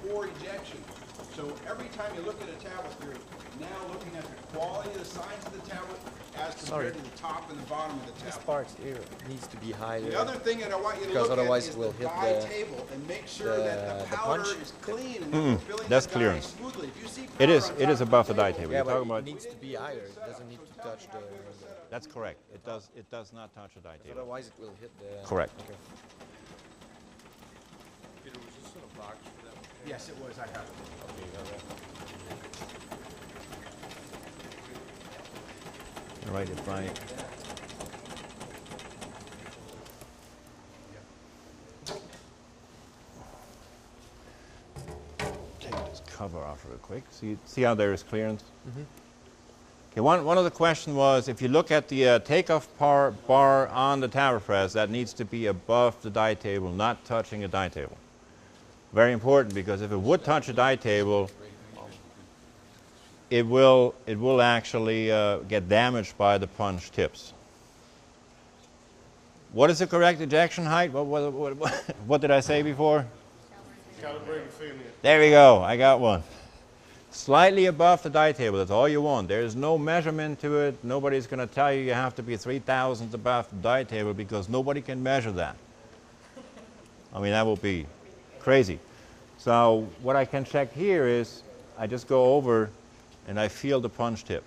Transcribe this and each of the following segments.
pour ejection. So every time you look at a tablet, you're now looking at the quality of the sides of the tablet as compared to the top and the bottom of the This tablet. part here needs to be higher. The other thing that I want you to Because look at otherwise is it will the hit die the- table and make sure that the the powder punch. is clean and that we're filling That's the die clearance. smoothly. If you see It powder is. on It is top of above the die table. Yeah, You're but talking it about. needs to be higher. It doesn't need to touch the... That's correct. It does. It does not touch the die table. Otherwise it will hit the... Correct. Okay. Peter, was this in a box for them? Yes, it was. I have it. Right, it's right. Take this cover off real quick. See how there is clearance? Okay, one of the question was, if you look at the takeoff bar on the tower press, that needs to be above the die table, not touching a die table. Very important, because if it would touch a die table, it will actually get damaged by the punch tips. What is the correct ejection height? What did I say before? Calibrating failure. There we go. I got one. Slightly above the die table. That's all you want. There's no measurement to it. Nobody's going to tell you you have to be 3,000 above the die table, because nobody can measure that. I mean, that will be crazy. So what I can check here is I just go over and I feel the punch tip.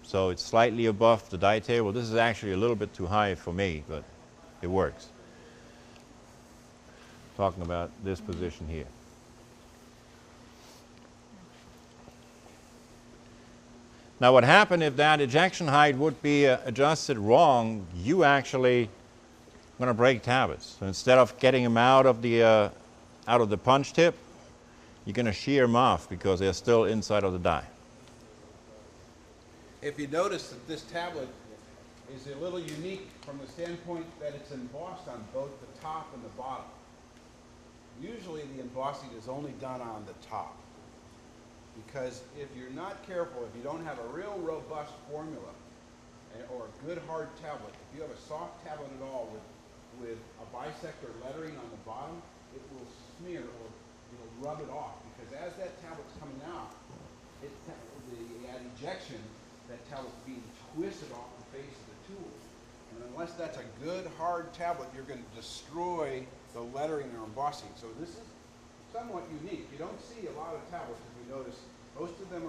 So it's slightly above the die table. This is actually a little bit too high for me, but it works. Talking about this position here. Now what happened if that ejection height would be adjusted wrong, you actually going to break tablets. So instead of getting them out of the punch tip, you're going to shear them off because they're still inside of the die. If you notice that this tablet is a little unique from the standpoint that it's embossed on both the top and the bottom. Usually the embossing is only done on the top. Because if you're not careful, if you don't have a real robust formula or a good hard tablet, if you have a soft tablet at all with a bisector lettering on the bottom, it will smear or it'll rub it off. Because as that tablet's coming out, at ejection, that tablet's being twisted off the face of the tool. And unless that's a good hard tablet, you're going to destroy the lettering or embossing. So this is somewhat unique. You don't see a lot of tablets, as we notice. Most of them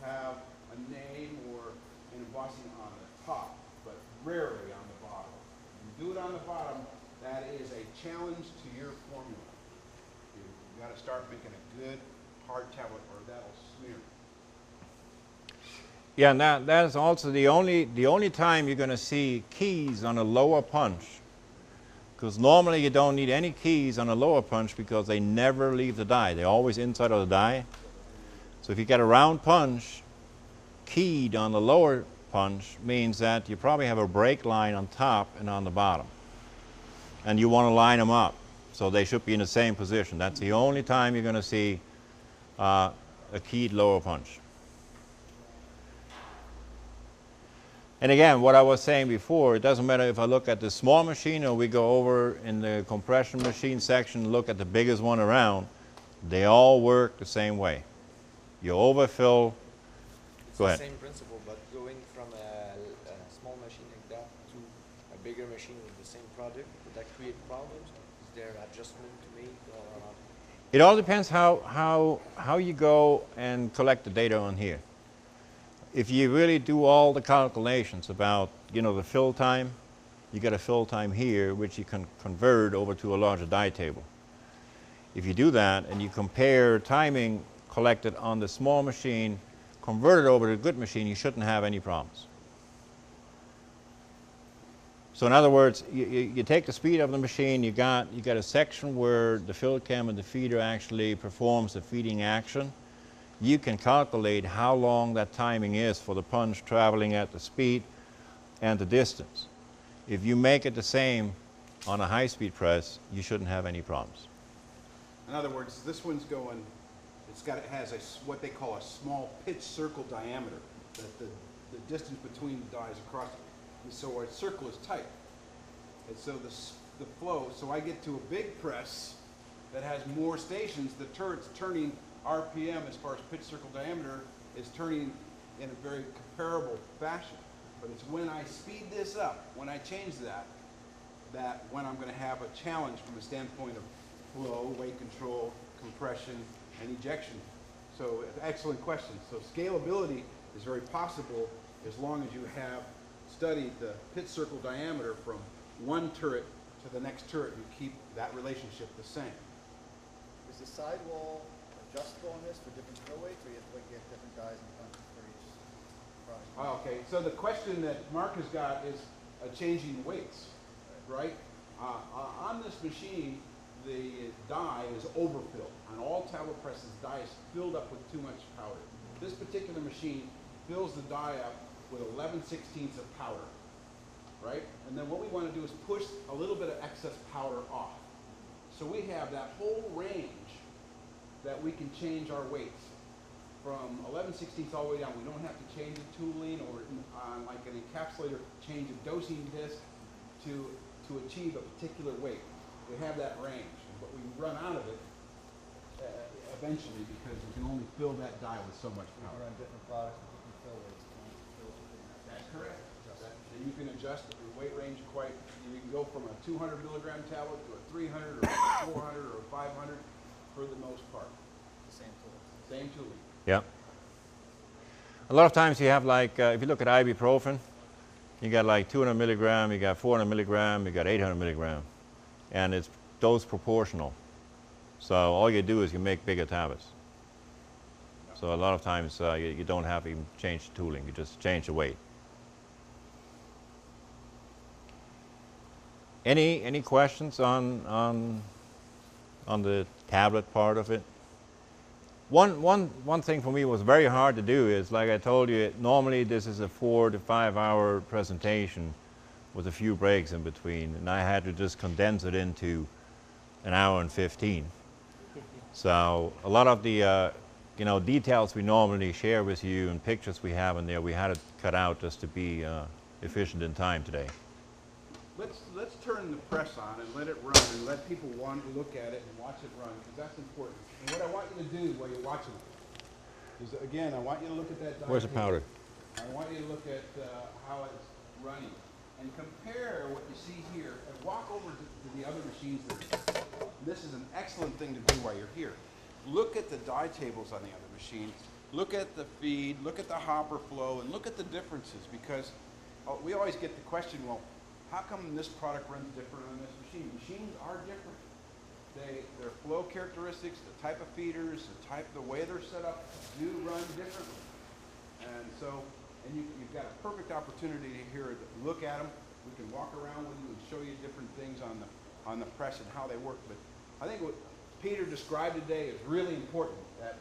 have a name or an embossing on the top, but rarely on the bottom. If you do it on the bottom, that is a challenge to your formula. You've got to start making a good hard tablet or that'll smear. Yeah, and that is also the only time you're going to see keys on a lower punch. Because normally you don't need any keys on a lower punch because they never leave the die. They're always inside of the die. So if you get a round punch keyed on the lower punch, means that you probably have a break line on top and on the bottom. And you want to line them up. So they should be in the same position. That's the only time you're going to see a keyed lower punch. And again, what I was saying before, it doesn't matter if I look at the small machine or we go over in the compression machine section, look at the biggest one around, they all work the same way. You overfill. Go ahead. It's the same principle, but going from a small machine like that to a bigger machine with the same product, would that create problems? Is there adjustment to make? It all depends how you go and collect the data on here. If you really do all the calculations about, the fill time, you get a fill time here, which you can convert over to a larger die table. If you do that and you compare timing collected on the small machine, convert it over to a good machine, you shouldn't have any problems. So in other words, you take the speed of the machine, you got a section where the fill cam and the feeder actually performs the feeding action. You can calculate how long that timing is for the punch traveling at the speed and the distance. If you make it the same on a high-speed press, you shouldn't have any problems. In other words, this one's going, it has what they call a small pitch circle diameter, that the distance between the dies across it. And so a circle is tight. And so the flow, so I get to a big press, that has more stations, the turret's turning RPM as far as pitch circle diameter is turning in a very comparable fashion. But it's when I speed this up, when I change that, that when I'm going to have a challenge from a standpoint of flow, weight control, compression, and ejection. So excellent question. So scalability is very possible as long as you have studied the pitch circle diameter from one turret to the next turret. You keep that relationship the same. Is the sidewall adjustable on this for different fill weights, or you have to like, get different dies and punches for each product? Okay, so the question that Mark has got is changing weights, right? On this machine, the die is overfilled. On all tablet presses, die is filled up with too much powder. This particular machine fills the die up with 11/16 of powder, right? And then what we want to do is push a little bit of excess powder off. So we have that whole range that we can change our weights from 11/16 all the way down. We don't have to change the tooling or like an encapsulator, change a dosing disc to achieve a particular weight. We have that range, but we run out of it eventually because we can only fill that die with so much You powder. run different products with different fill weights. Fill it within that. That's correct. And you can adjust the weight range quite, you can go from a 200 milligram tablet to a 300 or a 400 or a 500 for the most part. The same tool. Same tooling. Yeah. A lot of times you have like, if you look at ibuprofen, you got like 200 milligram, you got 400 milligram, you got 800 milligram. And it's dose proportional. So all you do is you make bigger tablets. So a lot of times you don't have to even change the tooling, you just change the weight. Any questions on the tablet part of it? One thing for me was very hard to do is, like I told you, normally this is a 4 to 5 hour presentation with a few breaks in between, and I had to just condense it into an hour and 15. So a lot of the details we normally share with you and pictures we have in there, we had to cut out just to be efficient in time today. Let's turn the press on and let it run and let people want to look at it and watch it run, because that's important. And what I want you to do while you're watching it is, again, I want you to look at that die Where's the table. powder? I want you to look at how it's running and compare what you see here and walk over to the other machines. This is an excellent thing to do while you're here. Look at the die tables on the other machines. Look at the feed, look at the hopper flow, and look at the differences, because we always get the question, well, how come this product runs different on this machine? Machines are different. Their flow characteristics, the type of feeders, the way they're set up do run differently. And so, you've got a perfect opportunity here to look at them. We can walk around with you and show you different things on the press and how they work. But I think what Peter described today is really important, that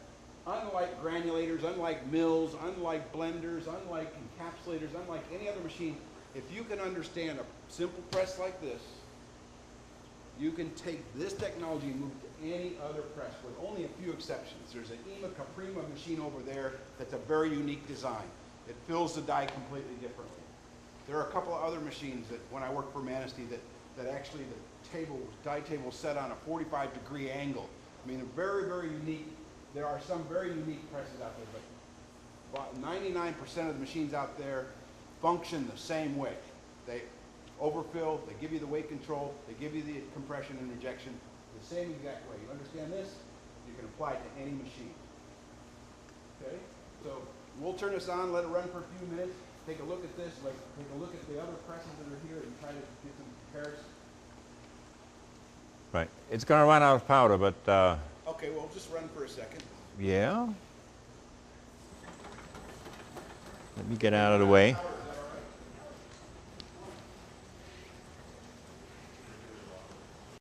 unlike granulators, unlike mills, unlike blenders, unlike encapsulators, unlike any other machine, if you can understand a simple press like this, you can take this technology and move it to any other press with only a few exceptions. There's an EMA Caprima machine over there that's a very unique design. It fills the die completely differently. There are a couple of other machines that, when I worked for Manistee, that actually the die table is set on a 45-degree angle. I mean, very, very unique. There are some very unique presses out there, but about 99% of the machines out there function the same way. They overfill, they give you the weight control, they give you the compression and rejection the same exact way. You understand this? You can apply it to any machine. Okay? So we'll turn this on, let it run for a few minutes, take a look at this, take a look at the other presses that are here and try to get some comparison. Right. It's going to run out of powder, but Okay, well, just run for a second. yeah. Let me get out of the way. Power